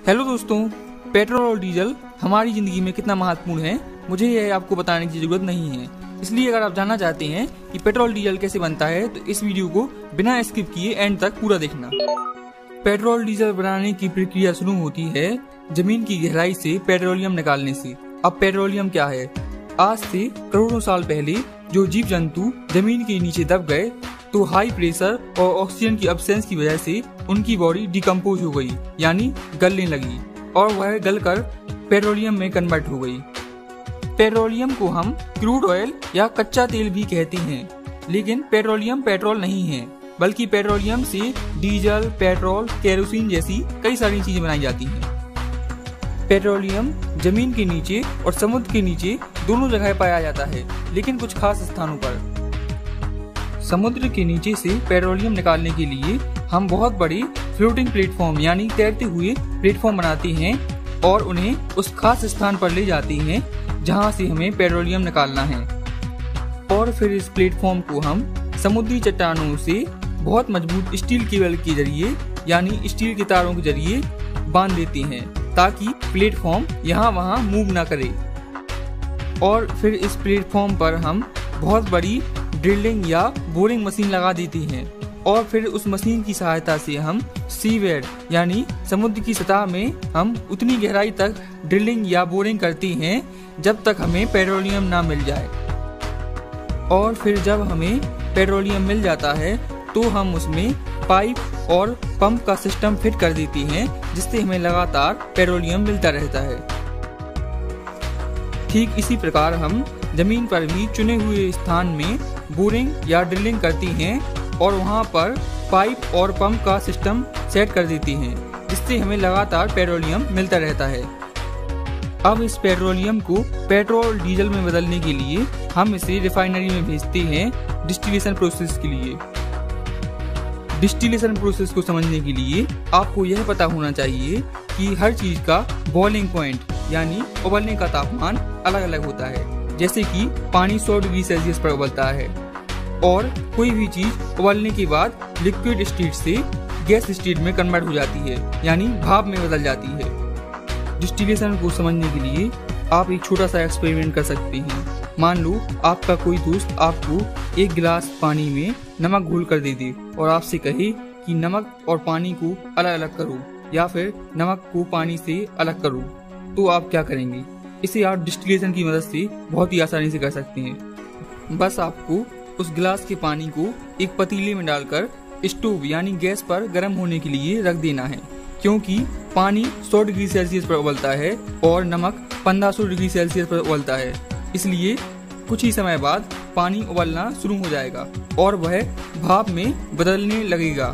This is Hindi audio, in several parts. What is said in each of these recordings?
हेलो दोस्तों, पेट्रोल और डीजल हमारी जिंदगी में कितना महत्वपूर्ण है मुझे यह आपको बताने की जरूरत नहीं है। इसलिए अगर आप जानना चाहते हैं कि पेट्रोल डीजल कैसे बनता है तो इस वीडियो को बिना स्किप किए एंड तक पूरा देखना। पेट्रोल डीजल बनाने की प्रक्रिया शुरू होती है जमीन की गहराई से पेट्रोलियम निकालने से। अब पेट्रोलियम क्या है? आज से करोड़ों साल पहले जो जीव जंतु जमीन के नीचे दब गए तो हाई प्रेशर और ऑक्सीजन की एब्सेंस की वजह से उनकी बॉडी डिकम्पोज हो गई, यानी गलने लगी और वह गलकर पेट्रोलियम में कन्वर्ट हो गई। पेट्रोलियम को हम क्रूड ऑयल या कच्चा तेल भी कहते हैं, लेकिन पेट्रोलियम पेट्रोल नहीं है, बल्कि पेट्रोलियम से डीजल, पेट्रोल, केरोसिन जैसी कई सारी चीजें बनाई जाती हैं। पेट्रोलियम जमीन के नीचे और समुद्र के नीचे दोनों जगह पाया जाता है, लेकिन कुछ खास स्थानों पर। समुद्र के नीचे से पेट्रोलियम निकालने के लिए हम बहुत बड़ी फ्लोटिंग प्लेटफॉर्म यानी तैरते हुए प्लेटफॉर्म बनाते हैं और उन्हें उस खास स्थान पर ले जाते हैं जहां से हमें पेट्रोलियम निकालना है। और फिर इस प्लेटफॉर्म को हम समुद्री चट्टानों से बहुत मजबूत स्टील केबल के जरिए यानी स्टील के तारों के जरिए बांध देते हैं ताकि प्लेटफॉर्म यहाँ वहाँ मूव ना करे। और फिर इस प्लेटफॉर्म पर हम बहुत बड़ी ड्रिलिंग या बोरिंग मशीन लगा देते हैं और फिर उस मशीन की सहायता से हम सीवेड यानी समुद्र की सतह में हम उतनी गहराई तक ड्रिलिंग या बोरिंग करते हैं जब तक हमें पेट्रोलियम ना मिल जाए। और फिर जब हमें पेट्रोलियम मिल जाता है तो हम उसमें पाइप और पंप का सिस्टम फिट कर देते हैं जिससे हमें लगातार पेट्रोलियम मिलता रहता है। ठीक इसी प्रकार हम जमीन पर भी चुने हुए स्थान में बोरिंग या ड्रिलिंग करती हैं और वहां पर पाइप और पंप का सिस्टम सेट कर देती हैं जिससे हमें लगातार पेट्रोलियम मिलता रहता है। अब इस पेट्रोलियम को पेट्रोल डीजल में बदलने के लिए हम इसे रिफाइनरी में भेजते हैं डिस्टिलेशन प्रोसेस के लिए। डिस्टिलेशन प्रोसेस को समझने के लिए आपको यह पता होना चाहिए कि हर चीज का बॉइलिंग पॉइंट यानी उबलने का तापमान अलग अलग होता है। जैसे कि पानी 100 डिग्री सेल्सियस पर उबलता है और कोई भी चीज उबलने के बाद लिक्विड स्टेट से गैस स्टेट में कन्वर्ट हो जाती है, यानी भाप में बदल जाती है। डिस्टिलेशन को समझने के लिए आप एक छोटा सा एक्सपेरिमेंट कर सकते हैं। मान लो आपका कोई दोस्त आपको एक गिलास पानी में नमक घोल कर दे दे और आपसे कहे कि नमक और पानी को अलग अलग करो या फिर नमक को पानी से अलग करो, तो आप क्या करेंगे? इसे आप डिस्टिलेशन की मदद से बहुत ही आसानी से कर सकते हैं। बस आपको उस गिलास के पानी को एक पतीले में डालकर स्टोव यानी गैस पर गर्म होने के लिए रख देना है, क्योंकि पानी 100 डिग्री सेल्सियस पर उबलता है और नमक 1500 डिग्री सेल्सियस पर उबलता है। इसलिए कुछ ही समय बाद पानी उबलना शुरू हो जाएगा और वह भाप में बदलने लगेगा।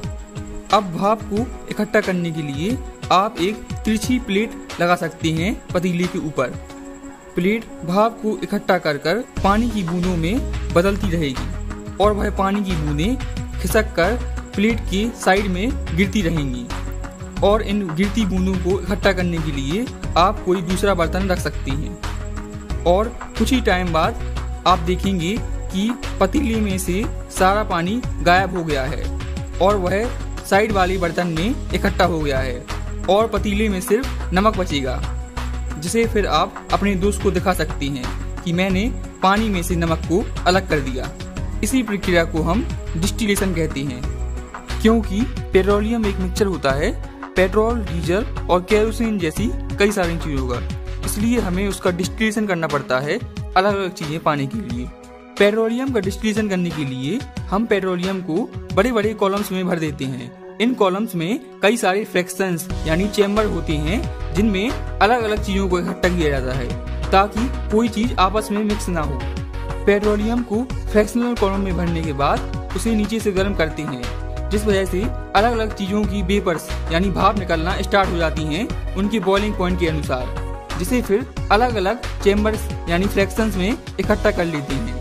अब भाप को इकट्ठा करने के लिए आप एक तिरछी प्लेट लगा सकते हैं पतीले के ऊपर। प्लेट भाप को इकट्ठा कर कर पानी की बूंदों में बदलती रहेगी और वह पानी की बूंदें खिसक कर प्लेट के साइड में गिरती रहेंगी। और इन गिरती बूंदों को इकट्ठा करने के लिए आप कोई दूसरा बर्तन रख सकते हैं और कुछ ही टाइम बाद आप देखेंगे कि पतीले में से सारा पानी गायब हो गया है और वह साइड वाले बर्तन में इकट्ठा हो गया है और पतीले में सिर्फ नमक बचेगा, जिसे फिर आप अपने दोस्त को दिखा सकते हैं कि मैंने पानी में से नमक को अलग कर दिया। इसी प्रक्रिया को हम डिस्टिलेशन कहते हैं, क्योंकि पेट्रोलियम एक मिक्सचर होता है पेट्रोल, डीजल और केरोसिन जैसी कई सारी चीजों का। इसलिए हमें उसका डिस्टिलेशन करना पड़ता है अलग अलग चीजें पाने के लिए। पेट्रोलियम का डिस्टिलेशन करने के लिए हम पेट्रोलियम को बड़े बड़े कॉलम्स में भर देते हैं। इन कॉलम्स में कई सारे फ्रैक्शंस यानी चेम्बर होते हैं जिनमें अलग अलग चीजों को इकट्ठा किया जाता है ताकि कोई चीज आपस में मिक्स ना हो। पेट्रोलियम को फ्रैक्शनल कॉलम में भरने के बाद उसे नीचे से गर्म करते हैं, जिस वजह से अलग अलग चीजों की वेपर्स यानी भाप निकलना स्टार्ट हो जाती हैं उनके बॉइलिंग पॉइंट के अनुसार, जिसे फिर अलग अलग चेम्बर्स यानी फ्रैक्शंस में इकट्ठा कर लेते हैं।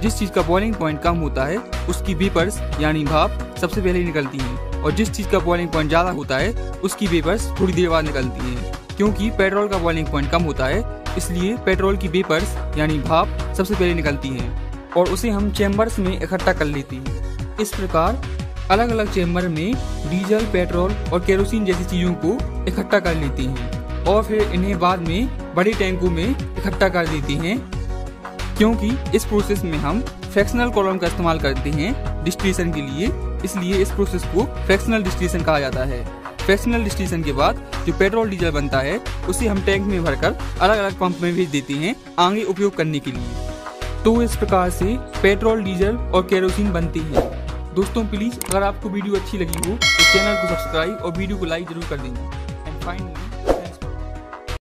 जिस चीज का बॉइलिंग पॉइंट कम होता है उसकी वेपर्स यानी भाप सबसे पहले निकलती है और जिस चीज का बॉइलिंग पॉइंट ज्यादा होता है उसकी वेपर्स थोड़ी देर बाद निकलती है। क्योंकि पेट्रोल का बॉइलिंग पॉइंट कम होता है इसलिए पेट्रोल की वेपर्स यानी भाप सबसे पहले निकलती है और उसे हम चेम्बर्स में इकट्ठा कर लेते हैं। इस प्रकार अलग अलग चेम्बर में डीजल, पेट्रोल और केरोसिन जैसी चीजों को इकट्ठा कर लेती हैं और फिर इन्हें बाद में बड़े टैंकों में इकट्ठा कर देती हैं। क्योंकि इस प्रोसेस में हम फ्रैक्शनल कॉलम का इस्तेमाल करते हैं डिस्टिलेशन के लिए, इसलिए इस प्रोसेस को फ्रैक्शनल डिस्टिलेशन कहा जाता है। फ्रैक्शनल डिस्टिलेशन के बाद जो पेट्रोल डीजल बनता है उसे हम टैंक में भरकर अलग अलग पंप में भेज देते हैं आगे उपयोग करने के लिए। तो इस प्रकार से पेट्रोल, डीजल और केरोसिन बनती है। दोस्तों प्लीज अगर आपको वीडियो अच्छी लगी हो तो चैनल को सब्सक्राइब और वीडियो को लाइक जरूर कर देना। And finally